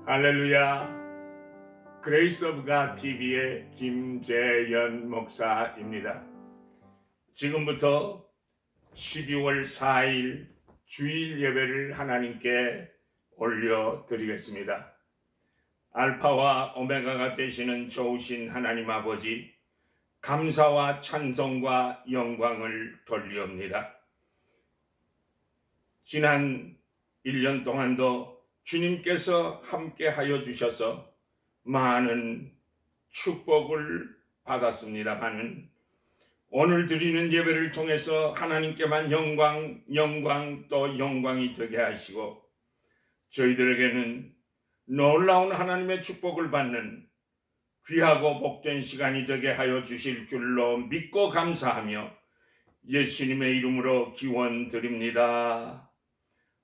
할렐루야. 그레이스 오브 갓 TV의 김재현 목사입니다. 지금부터 12월 4일 주일 예배를 하나님께 올려드리겠습니다. 알파와 오메가가 되시는 좋으신 하나님 아버지, 감사와 찬송과 영광을 돌리옵니다. 지난 1년 동안도 주님께서 함께 하여 주셔서 많은 축복을 받았습니다만 오늘 드리는 예배를 통해서 하나님께만 영광 또 영광이 되게 하시고 저희들에게는 놀라운 하나님의 축복을 받는 귀하고 복된 시간이 되게 하여 주실 줄로 믿고 감사하며 예수님의 이름으로 기원드립니다.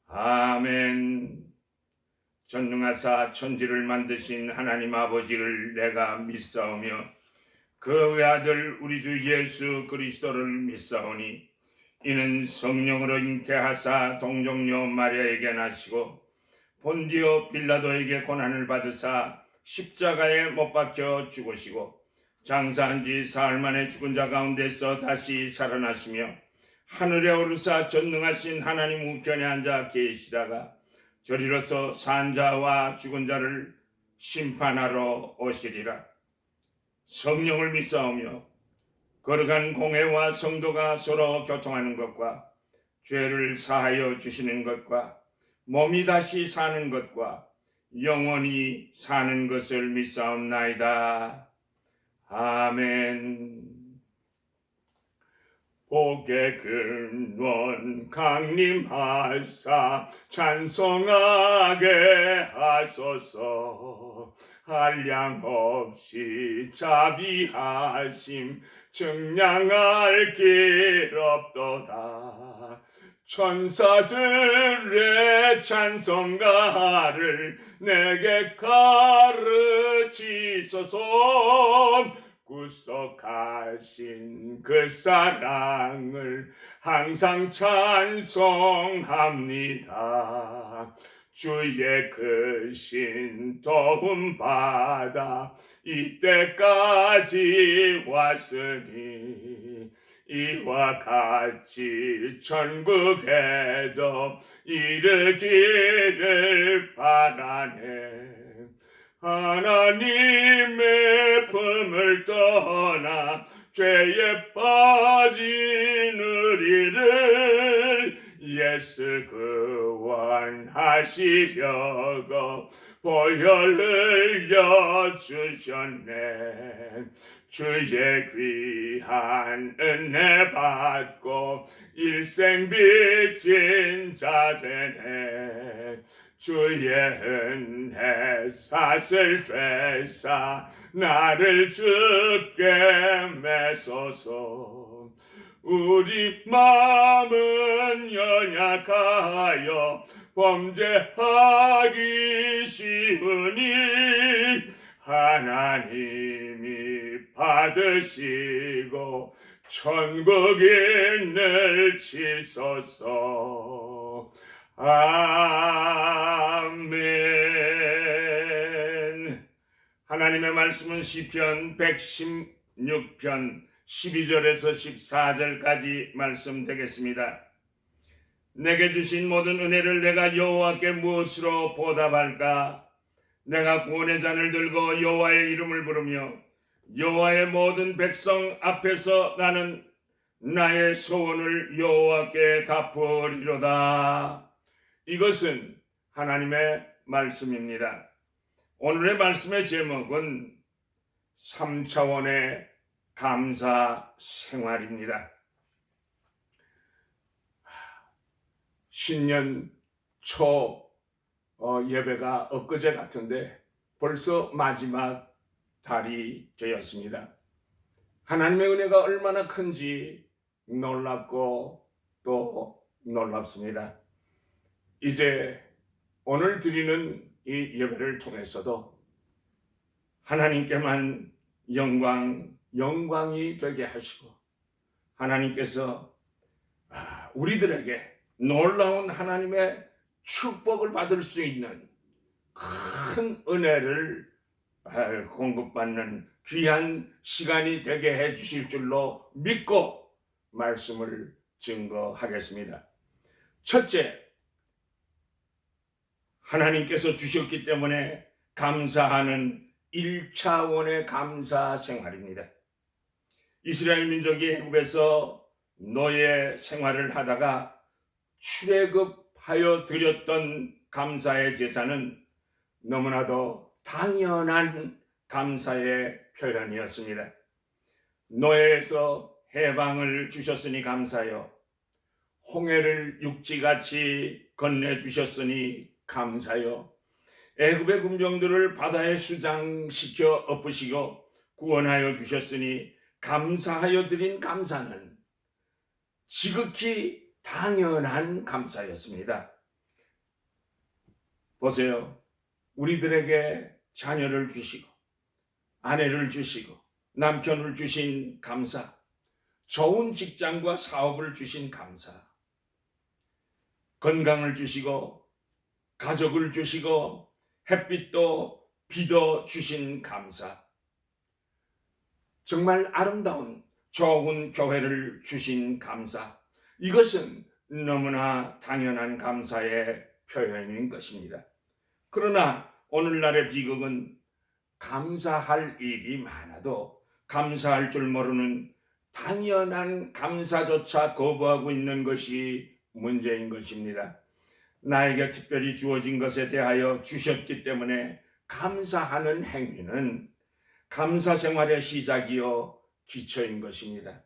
아멘. 전능하사 천지를 만드신 하나님 아버지를 내가 믿사오며 그 외아들 우리 주 예수 그리스도를 믿사오니 이는 성령으로 잉태하사 동정녀 마리아에게 나시고 본디오 빌라도에게 고난을 받으사 십자가에 못 박혀 죽으시고 장사한 지 사흘 만에 죽은 자 가운데서 다시 살아나시며 하늘에 오르사 전능하신 하나님 우편에 앉아 계시다가 저리로서 산 자와 죽은 자를 심판하러 오시리라. 성령을 믿사오며 거룩한 공회와 성도가 서로 교통하는 것과 죄를 사하여 주시는 것과 몸이 다시 사는 것과 영원히 사는 것을 믿사옵나이다. 아멘. 복의 근원 강림하사 찬송하게 하소서. 한량없이 자비하심 증량할 길 없도다. 천사들의 찬송가를 내게 가르치소서. 구속하신 그 사랑을 항상 찬송합니다. 주의 크신 도움 받아 이때까지 왔으니 이와 같이 천국에도 이르기를 바라네. 하나님의 품을 떠나 죄에 빠진 우리를 예수 구원하시려고 보혈 흘려 주셨네. 주의 귀한 은혜 받고 일생 빚진 자 되네. 주의 은혜 사슬 되사 나를 주께 매소서. 우리 마음은 연약하여 범죄하기 쉬우니 하나님이 받으시고 천국인을 치소서. 아멘. 하나님의 말씀은 시편 116편 12절에서 14절까지 말씀되겠습니다. 내게 주신 모든 은혜를 내가 여호와께 무엇으로 보답할까? 내가 구원의 잔을 들고 여호와의 이름을 부르며 여호와의 모든 백성 앞에서 나는 나의 소원을 여호와께 갚으리로다. 이것은 하나님의 말씀입니다. 오늘의 말씀의 제목은 3차원의 감사 생활입니다. 신년 초 예배가 엊그제 같은데 벌써 마지막 달이 되었습니다. 하나님의 은혜가 얼마나 큰지 놀랍고 또 놀랍습니다. 이제 오늘 드리는 이 예배를 통해서도 하나님께만 영광이 되게 하시고 하나님께서 우리들에게 놀라운 하나님의 축복을 받을 수 있는 큰 은혜를 공급받는 귀한 시간이 되게 해 주실 줄로 믿고 말씀을 증거하겠습니다. 첫째, 하나님께서 주셨기 때문에 감사하는 1차원의 감사 생활입니다. 이스라엘 민족이 애굽에서 노예 생활을 하다가 출애굽하여 드렸던 감사의 제사는 너무나도 당연한 감사의 표현이었습니다. 노예에서 해방을 주셨으니 감사요. 홍해를 육지같이 건네주셨으니 감사요. 애굽의 군병들을 바다에 수장시켜 엎으시고 구원하여 주셨으니 감사하여 드린 감사는 지극히 당연한 감사였습니다. 보세요. 우리들에게 자녀를 주시고 아내를 주시고 남편을 주신 감사, 좋은 직장과 사업을 주신 감사, 건강을 주시고 가족을 주시고 햇빛도 비도 주신 감사, 정말 아름다운 좋은 교회를 주신 감사, 이것은 너무나 당연한 감사의 표현인 것입니다. 그러나 오늘날의 비극은 감사할 일이 많아도 감사할 줄 모르는 당연한 감사조차 거부하고 있는 것이 문제인 것입니다. 나에게 특별히 주어진 것에 대하여 주셨기 때문에 감사하는 행위는 감사 생활의 시작이요 기초인 것입니다.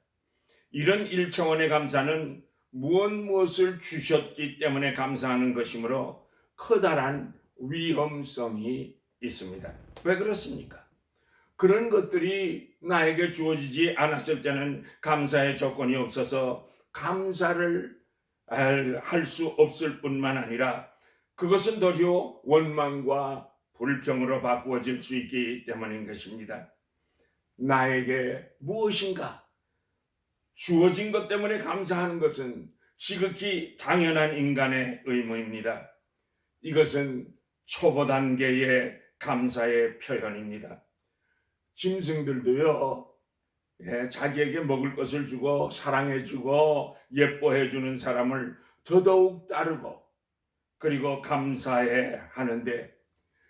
이런 일차원의 감사는 무엇을 주셨기 때문에 감사하는 것이므로 커다란 위험성이 있습니다. 왜 그렇습니까? 그런 것들이 나에게 주어지지 않았을 때는 감사의 조건이 없어서 감사를 할 수 없을 뿐만 아니라 그것은 도리어 원망과 불평으로 바꾸어질 수 있기 때문인 것입니다. 나에게 무엇인가 주어진 것 때문에 감사하는 것은 지극히 당연한 인간의 의무입니다. 이것은 초보 단계의 감사의 표현입니다. 짐승들도요, 자기에게 먹을 것을 주고 사랑해주고 예뻐해주는 사람을 더더욱 따르고 그리고 감사해 하는데,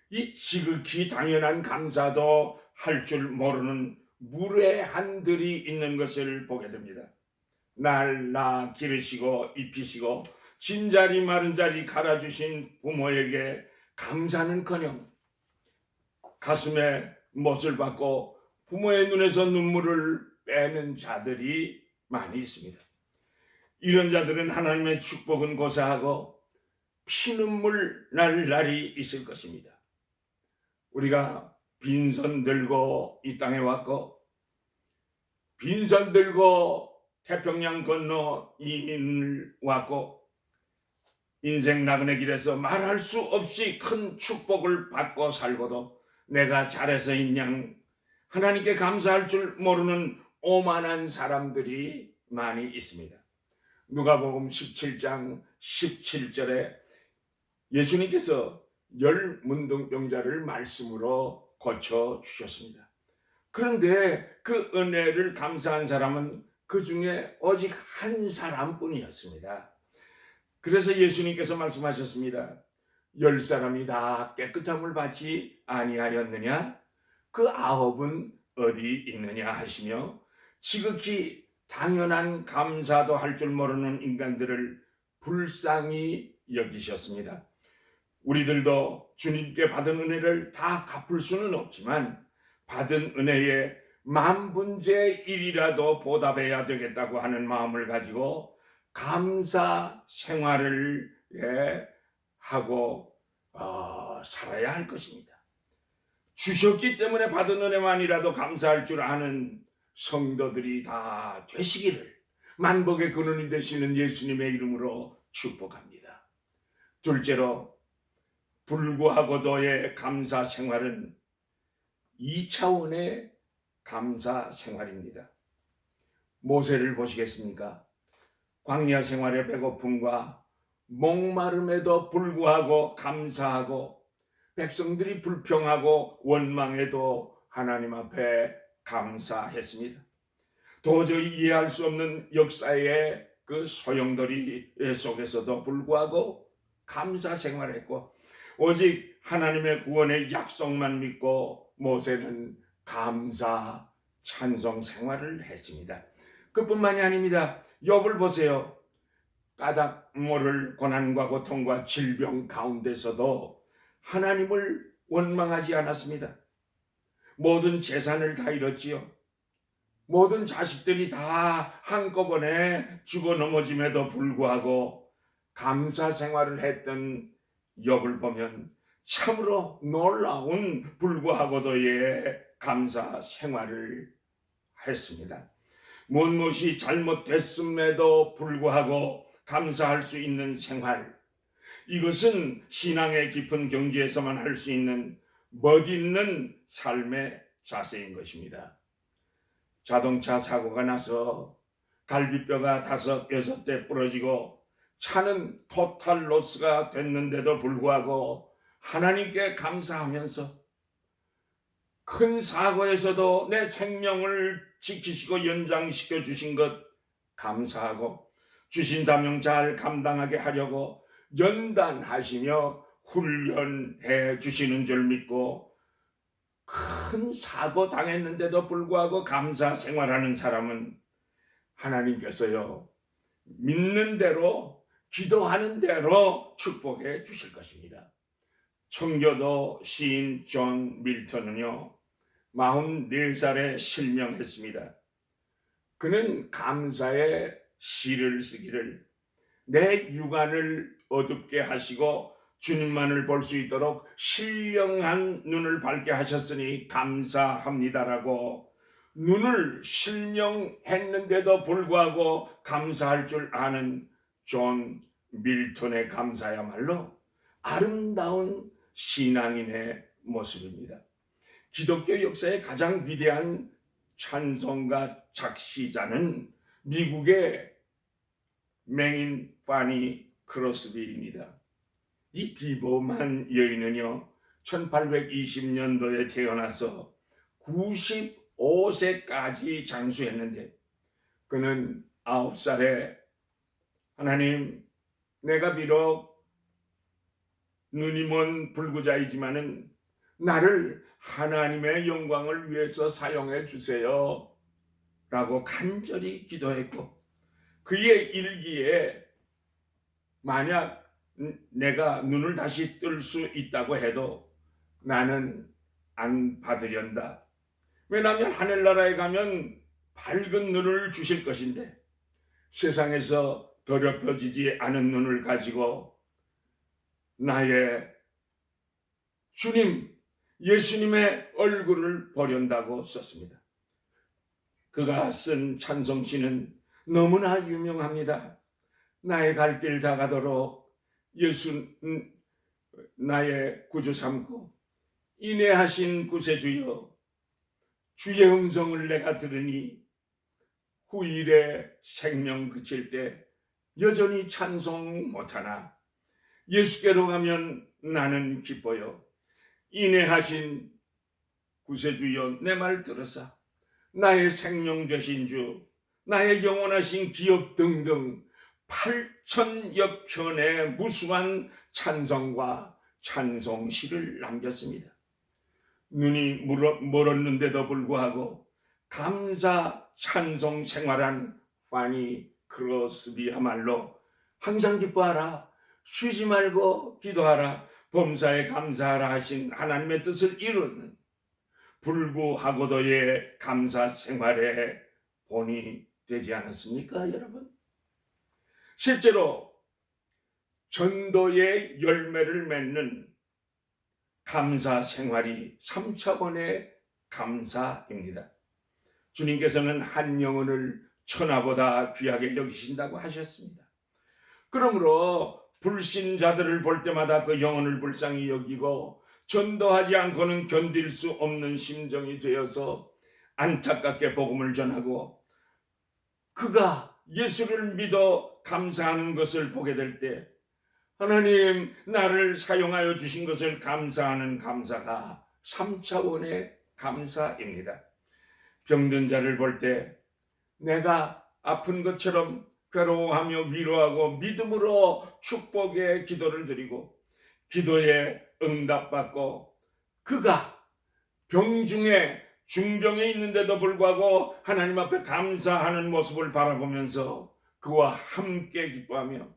이 지극히 당연한 감사도 할 줄 모르는 무례한들이 있는 것을 보게 됩니다. 날 나 기르시고 입히시고 진자리 마른 자리 갈아주신 부모에게 감사는커녕 가슴에 못을 박고 부모의 눈에서 눈물을 빼는 자들이 많이 있습니다. 이런 자들은 하나님의 축복은 고사하고 피눈물 날 날이 있을 것입니다. 우리가 빈손 들고 이 땅에 왔고 빈손 들고 태평양 건너 이민을 왔고 인생 나그네 길에서 말할 수 없이 큰 축복을 받고 살고도 내가 잘해서인 하나님께 감사할 줄 모르는 오만한 사람들이 많이 있습니다. 누가복음 17장 17절에 예수님께서 10 문둥병자를 말씀으로 고쳐주셨습니다. 그런데 그 은혜를 감사한 사람은 그 중에 오직 한 사람뿐이었습니다. 그래서 예수님께서 말씀하셨습니다. 10사람이 다 깨끗함을 받지 아니하였느냐? 그 9은 어디 있느냐 하시며 지극히 당연한 감사도 할 줄 모르는 인간들을 불쌍히 여기셨습니다. 우리들도 주님께 받은 은혜를 다 갚을 수는 없지만 받은 은혜의 10,000분의 1이라도 보답해야 되겠다고 하는 마음을 가지고 감사 생활을 하고 살아야 할 것입니다. 주셨기 때문에 받은 은혜만이라도 감사할 줄 아는 성도들이 다 되시기를 만복의 근원이 되시는 예수님의 이름으로 축복합니다. 둘째로, 불구하고도의 감사 생활은 2차원의 감사 생활입니다. 모세를 보시겠습니까? 광야 생활의 배고픔과 목마름에도 불구하고 감사하고 백성들이 불평하고 원망해도 하나님 앞에 감사했습니다. 도저히 이해할 수 없는 역사의 그 소용돌이 속에서도 불구하고 감사 생활을 했고, 오직 하나님의 구원의 약속만 믿고 모세는 감사 찬송 생활을 했습니다. 그뿐만이 아닙니다. 욥을 보세요. 까닭 모를 고난과 고통과 질병 가운데서도 하나님을 원망하지 않았습니다. 모든 재산을 다 잃었지요. 모든 자식들이 다 한꺼번에 죽어 넘어짐에도 불구하고 감사 생활을 했던 욥을 보면 참으로 놀라운 불구하고도의 감사 생활을 했습니다. 무엇이 잘못됐음에도 불구하고 감사할 수 있는 생활, 이것은 신앙의 깊은 경지에서만 할 수 있는 멋있는 삶의 자세인 것입니다. 자동차 사고가 나서 갈비뼈가 5, 6대 부러지고 차는 토탈 로스가 됐는데도 불구하고 하나님께 감사하면서 큰 사고에서도 내 생명을 지키시고 연장시켜 주신 것 감사하고 주신 사명 잘 감당하게 하려고 연단하시며 훈련해 주시는 줄 믿고 큰 사고 당했는데도 불구하고 감사 생활하는 사람은 하나님께서요, 믿는 대로 기도하는 대로 축복해 주실 것입니다. 청교도 시인 존 밀턴은요, 44살에 실명했습니다. 그는 감사의 시를 쓰기를, 내 육안을 어둡게 하시고 주님만을 볼 수 있도록 신령한 눈을 밝게 하셨으니 감사합니다라고, 눈을 실명했는데도 불구하고 감사할 줄 아는 존 밀턴의 감사야말로 아름다운 신앙인의 모습입니다. 기독교 역사의 가장 위대한 찬송가 작시자는 미국의 맹인 파니 크로스비입니다. 이 비범한 여인은요, 1820년도에 태어나서 95세까지 장수했는데, 그는 9살에 하나님, 내가 비록 눈이 먼 불구자이지만은 나를 하나님의 영광을 위해서 사용해 주세요 라고 간절히 기도했고, 그의 일기에 만약 내가 눈을 다시 뜰 수 있다고 해도 나는 안 받으련다. 왜냐하면 하늘나라에 가면 밝은 눈을 주실 것인데 세상에서 더럽혀지지 않은 눈을 가지고 나의 주님 예수님의 얼굴을 보련다고 썼습니다. 그가 쓴 찬송시는 너무나 유명합니다. 나의 갈 길 다 가도록 예수 나의 구주 삼고 인애하신 구세주여, 주의 음성을 내가 들으니 후일에 생명 그칠 때 여전히 찬송 못하나 예수께로 가면 나는 기뻐요. 인애하신 구세주여, 내 말 들으사 나의 생명 되신 주, 나의 영원하신 기업 등등 8,000여 편의 무수한 찬송과 찬송시를 남겼습니다. 눈이 멀었는데도 불구하고 감사 찬송 생활한 파니 크로스비야말로 항상 기뻐하라, 쉬지 말고 기도하라, 범사에 감사하라 하신 하나님의 뜻을 이루는 불구하고도의 감사 생활의 본이 되지 않았습니까, 여러분? 실제로 전도의 열매를 맺는 감사 생활이 3차원의 감사입니다. 주님께서는 한 영혼을 천하보다 귀하게 여기신다고 하셨습니다. 그러므로 불신자들을 볼 때마다 그 영혼을 불쌍히 여기고 전도하지 않고는 견딜 수 없는 심정이 되어서 안타깝게 복음을 전하고, 그가 예수를 믿어 감사하는 것을 보게 될 때 하나님, 나를 사용하여 주신 것을 감사하는 감사가 3차원의 감사입니다. 병든 자를 볼 때 내가 아픈 것처럼 괴로워하며 위로하고 믿음으로 축복의 기도를 드리고 기도에 응답받고 그가 병중에 중병에 있는데도 불구하고 하나님 앞에 감사하는 모습을 바라보면서 그와 함께 기뻐하며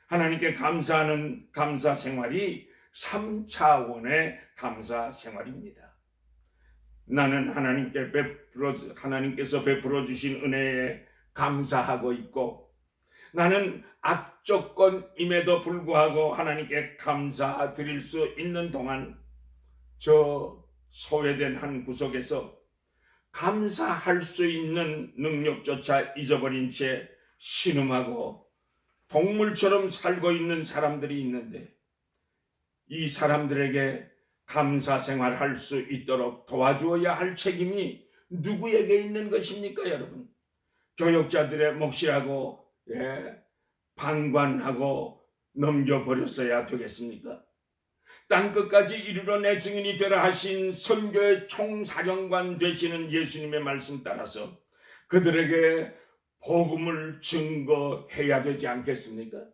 하나님께 감사하는 감사 생활이 3차원의 감사 생활입니다. 나는 하나님께서 베풀어 주신 은혜에 감사하고 있고 나는 악조건임에도 불구하고 하나님께 감사드릴 수 있는 동안 저 소외된 한 구석에서 감사할 수 있는 능력조차 잊어버린 채 신음하고 동물처럼 살고 있는 사람들이 있는데 이 사람들에게 감사 생활할 수 있도록 도와주어야 할 책임이 누구에게 있는 것입니까, 여러분? 교역자들의 몫이라고 방관하고 넘겨버렸어야 되겠습니까? 땅끝까지 이르러 내 증인이 되라 하신 선교의 총사령관 되시는 예수님의 말씀 따라서 그들에게 복음을 증거해야 되지 않겠습니까?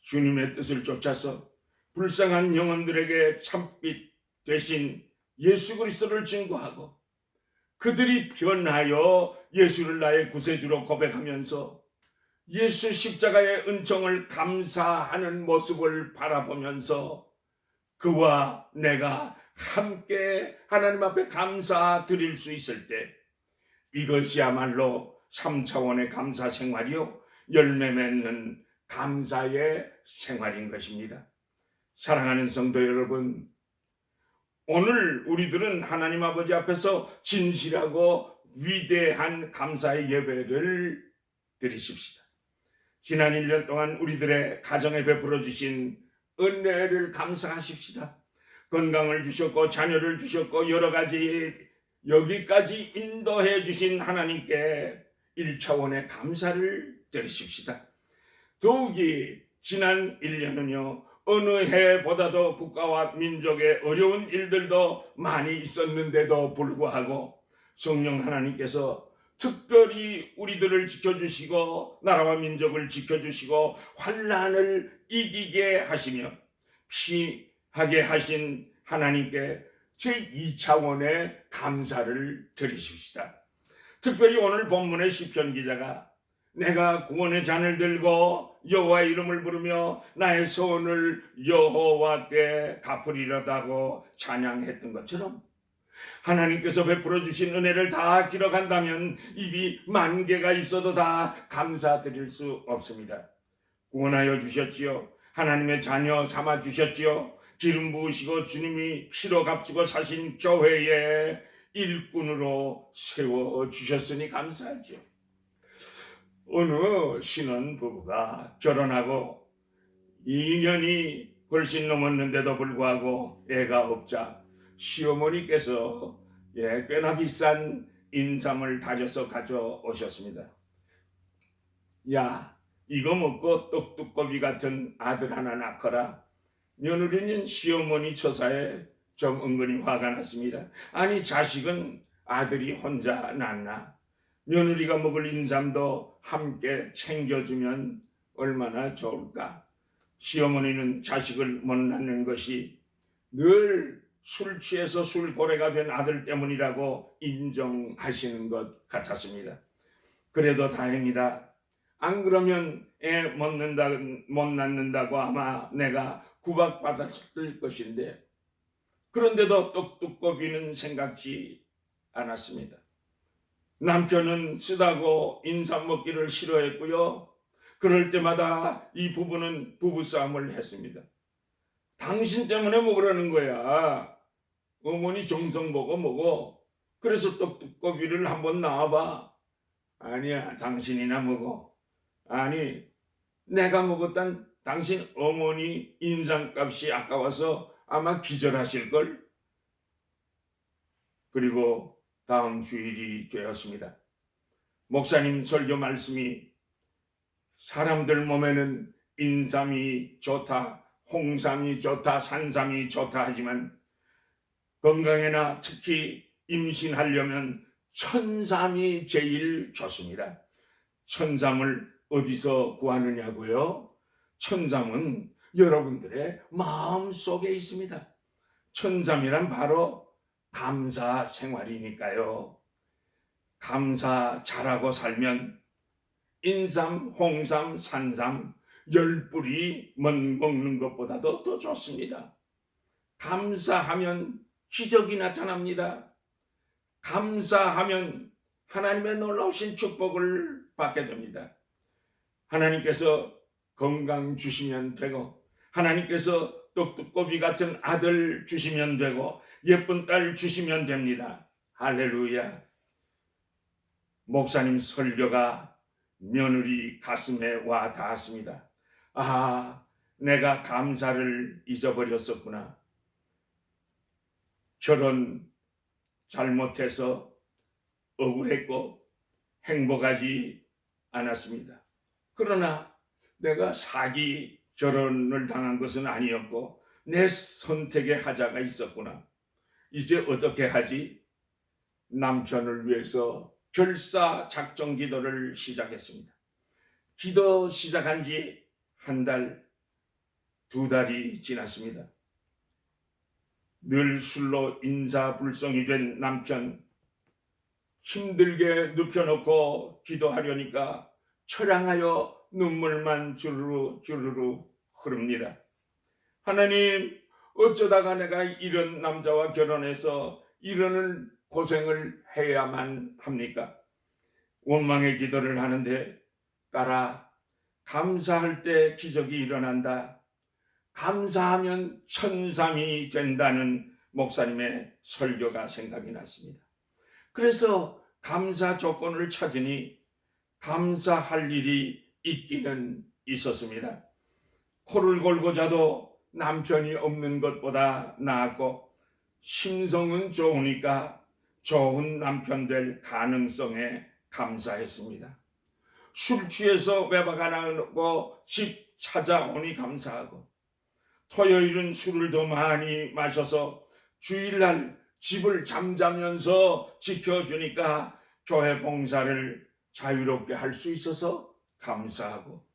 주님의 뜻을 쫓아서 불쌍한 영혼들에게 참빛 되신 예수 그리스도를 증거하고 그들이 변하여 예수를 나의 구세주로 고백하면서 예수 십자가의 은총을 감사하는 모습을 바라보면서 그와 내가 함께 하나님 앞에 감사드릴 수 있을 때 이것이야말로 3차원의 감사 생활이요 열매 맺는 감사의 생활인 것입니다. 사랑하는 성도 여러분, 오늘 우리들은 하나님 아버지 앞에서 진실하고 위대한 감사의 예배를 드리십시다. 지난 1년 동안 우리들의 가정에 베풀어 주신 은혜를 감사하십시다. 건강을 주셨고 자녀를 주셨고 여러 가지 여기까지 인도해 주신 하나님께 1차원의 감사를 드리십시다. 더욱이 지난 1년은요 어느 해보다도 국가와 민족의 어려운 일들도 많이 있었는데도 불구하고 성령 하나님께서 특별히 우리들을 지켜주시고 나라와 민족을 지켜주시고 환난을 이기게 하시며 피하게 하신 하나님께 제2차원의 감사를 드리십시다. 특별히 오늘 본문의 시편 기자가 내가 구원의 잔을 들고 여호와의 이름을 부르며 나의 소원을 여호와께 갚으리로다고 찬양했던 것처럼 하나님께서 베풀어 주신 은혜를 다 기록한다면 입이 10,000개가 있어도 다 감사드릴 수 없습니다. 구원하여 주셨지요. 하나님의 자녀 삼아 주셨지요. 기름 부으시고 주님이 피로 값주고 사신 교회의 일꾼으로 세워 주셨으니 감사하죠. 어느 신혼 부부가 결혼하고 2년이 훨씬 넘었는데도 불구하고 애가 없자 시어머니께서 꽤나 비싼 인삼을 다져서 가져오셨습니다. 야, 이거 먹고 떡두꺼비 같은 아들 하나 낳거라. 며느리는 시어머니 처사에 좀 은근히 화가 났습니다. 아니 자식은 아들이 혼자 낳나? 며느리가 먹을 인삼도 함께 챙겨주면 얼마나 좋을까? 시어머니는 자식을 못 낳는 것이 늘 술 취해서 술고래가 된 아들 때문이라고 인정하시는 것 같았습니다. 그래도 다행이다. 안 그러면 애 못 낳는다고 아마 내가 구박받았을 것인데 그런데도 떡두꺼비는 생각지 않았습니다. 남편은 쓰다고 인삼 먹기를 싫어했고요. 그럴 때마다 이 부부는 부부싸움을 했습니다. 당신 때문에 먹으라는 거야. 어머니 정성 보고 먹어. 그래서 떡두꺼비를 한번 나와봐. 아니야, 당신이나 먹어. 아니, 내가 먹었단 당신 어머니 인삼값이 아까워서 아마 기절하실걸. 그리고 다음 주일이 되었습니다. 목사님 설교 말씀이 사람들 몸에는 인삼이 좋다, 홍삼이 좋다, 산삼이 좋다 하지만 건강에나 특히 임신하려면 천삼이 제일 좋습니다. 천삼을 어디서 구하느냐고요? 천삼은 여러분들의 마음속에 있습니다. 천삼이란 바로 감사 생활이니까요. 감사 잘하고 살면 인삼, 홍삼, 산삼 10뿌리 먹는 것보다도 더 좋습니다. 감사하면 기적이 나타납니다. 감사하면 하나님의 놀라우신 축복을 받게 됩니다. 하나님께서 건강 주시면 되고, 하나님께서 떡두꺼비 같은 아들 주시면 되고, 예쁜 딸 주시면 됩니다. 할렐루야. 목사님 설교가 며느리 가슴에 와 닿았습니다. 아, 내가 감사를 잊어버렸었구나. 결혼 잘못해서 억울했고 행복하지 않았습니다. 그러나 내가 사기 결혼을 당한 것은 아니었고 내 선택의 하자가 있었구나. 이제 어떻게 하지? 남편을 위해서 결사 작정 기도를 시작했습니다. 기도 시작한 지 1달, 2달이 지났습니다. 늘 술로 인사불성이 된 남편, 힘들게 눕혀놓고 기도하려니까 처량하여 눈물만 주르르 흐릅니다. 하나님, 어쩌다가 내가 이런 남자와 결혼해서 이러는 고생을 해야만 합니까? 원망의 기도를 하는데 딸아, 감사할 때 기적이 일어난다. 감사하면 천삼이 된다는 목사님의 설교가 생각이 났습니다. 그래서 감사 조건을 찾으니 감사할 일이 있기는 있었습니다. 코를 골고 자도 남편이 없는 것보다 나았고 심성은 좋으니까 좋은 남편 될 가능성에 감사했습니다. 술 취해서 외박 안 하고 집 찾아오니 감사하고, 토요일은 술을 더 많이 마셔서 주일날 집을 잠자면서 지켜주니까 교회 봉사를 자유롭게 할 수 있어서 감사하고,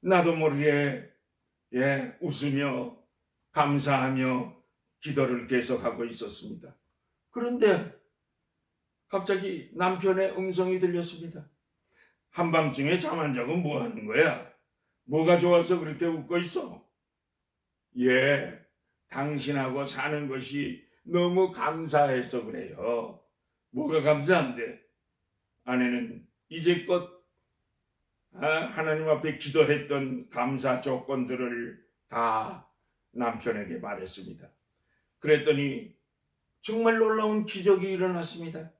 나도 모르게 웃으며 감사하며 기도를 계속하고 있었습니다. 그런데 갑자기 남편의 음성이 들렸습니다. 한밤중에 잠 안 자고 뭐 하는 거야? 뭐가 좋아서 그렇게 웃고 있어? 당신하고 사는 것이 너무 감사해서 그래요. 뭐가 감사한데? 아내는 이제껏 하나님 앞에 기도했던 감사 조건들을 다 남편에게 말했습니다. 그랬더니 정말 놀라운 기적이 일어났습니다.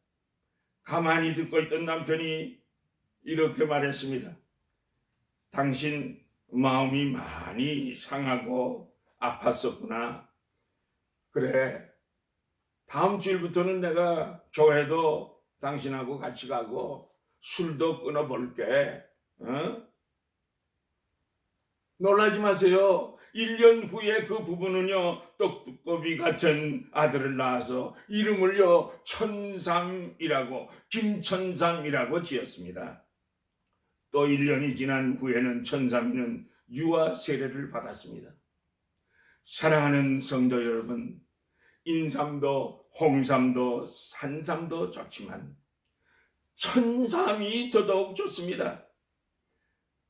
가만히 듣고 있던 남편이 이렇게 말했습니다. 당신 마음이 많이 상하고 아팠었구나. 그래, 다음 주일부터는 내가 교회도 당신하고 같이 가고 술도 끊어볼게. 놀라지 마세요. 1년 후에 그 부부는요, 떡두꺼비 같은 아들을 낳아서 이름을요, 천삼이라고, 김천삼이라고 지었습니다. 또 1년이 지난 후에는 천삼이는 유아 세례를 받았습니다. 사랑하는 성도 여러분, 인삼도 홍삼도 산삼도 좋지만 천삼이 더더욱 좋습니다.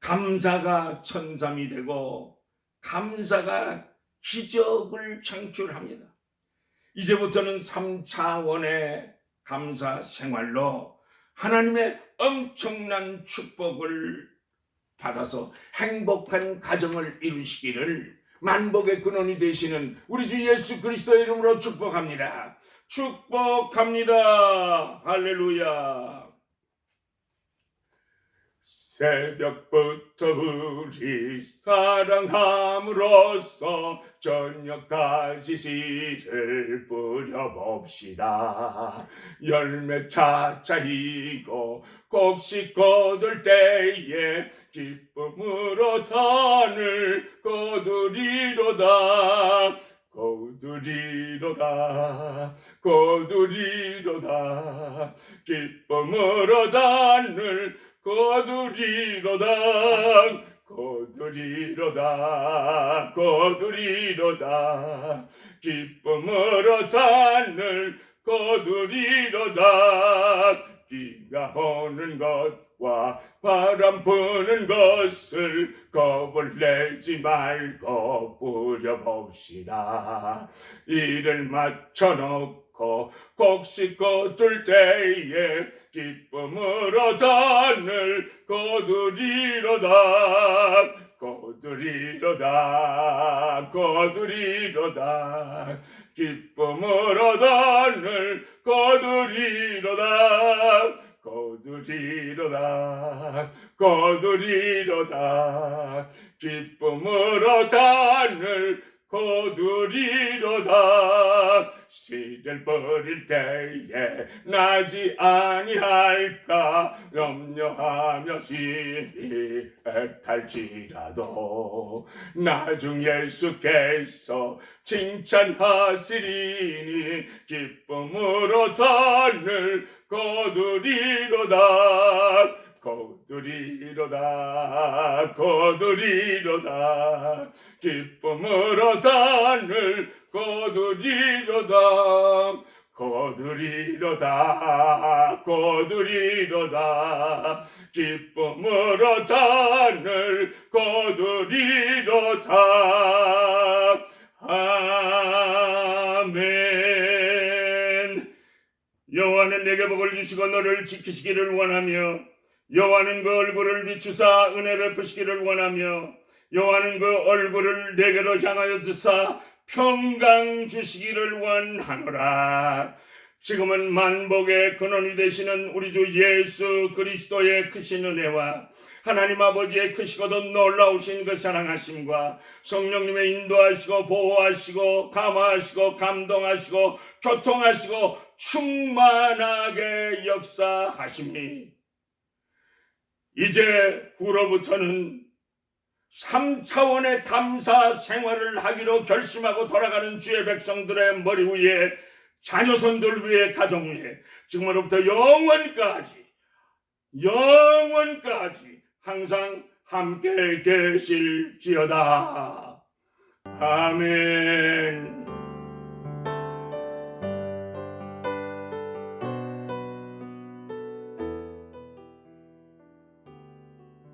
감사가 천삼이 되고 감사가 기적을 창출합니다. 이제부터는 3차원의 감사 생활로 하나님의 엄청난 축복을 받아서 행복한 가정을 이루시기를 만복의 근원이 되시는 우리 주 예수 그리스도의 이름으로 축복합니다. 축복합니다. 할렐루야. 새벽부터 우리 사랑함으로써 저녁까지 씨를 뿌려봅시다. 열매 차차이고 곡식 거둘 때에 기쁨으로 단을 거두리로다. 거두리로다. 거두리로다. 기쁨으로 단을 거두리로다. 거두리로다. 거두리로다. 기쁨으로 단을 거두리로다. 비가 오는 것과 바람 부는 것을 겁을 내지 말고 뿌려봅시다. 이를 맞춰놓고 곡식 거둘 때에 기쁨으로 단을 거두리로다. 거두리로다. 거두리로다. 기쁨으로 단을 거두리로다. 거두리로다. 거두리로다. 기쁨으로 단을 거두리로다. 씨를 뿌릴 때에 나지 아니할까 염려하며 심히 애탈지라도 나중 예수께서 칭찬하시리니 기쁨으로 단을 거두리로다. 거두리로다. 거두리로다. 기쁨으로 단을 거두리로다. 거두리로다. 거두리로다. 기쁨으로 단을 거두리로다. 아멘. 여호와는 내게 복을 주시고 너를 지키시기를 원하며 여호와는 그 얼굴을 비추사 은혜 베푸시기를 원하며 여호와는 그 얼굴을 내게로 향하여 드사 평강 주시기를 원하노라. 지금은 만복의 근원이 되시는 우리 주 예수 그리스도의 크신 은혜와 하나님 아버지의 크시고도 놀라우신 그 사랑하심과 성령님의 인도하시고 보호하시고 감화하시고 감동하시고 교통하시고 충만하게 역사하심이 이제 후로부터는 3차원의 감사 생활을 하기로 결심하고 돌아가는 주의 백성들의 머리 위에 자녀손들 위에 가정 위에 지금으로부터 영원까지 항상 함께 계실지어다. 아멘.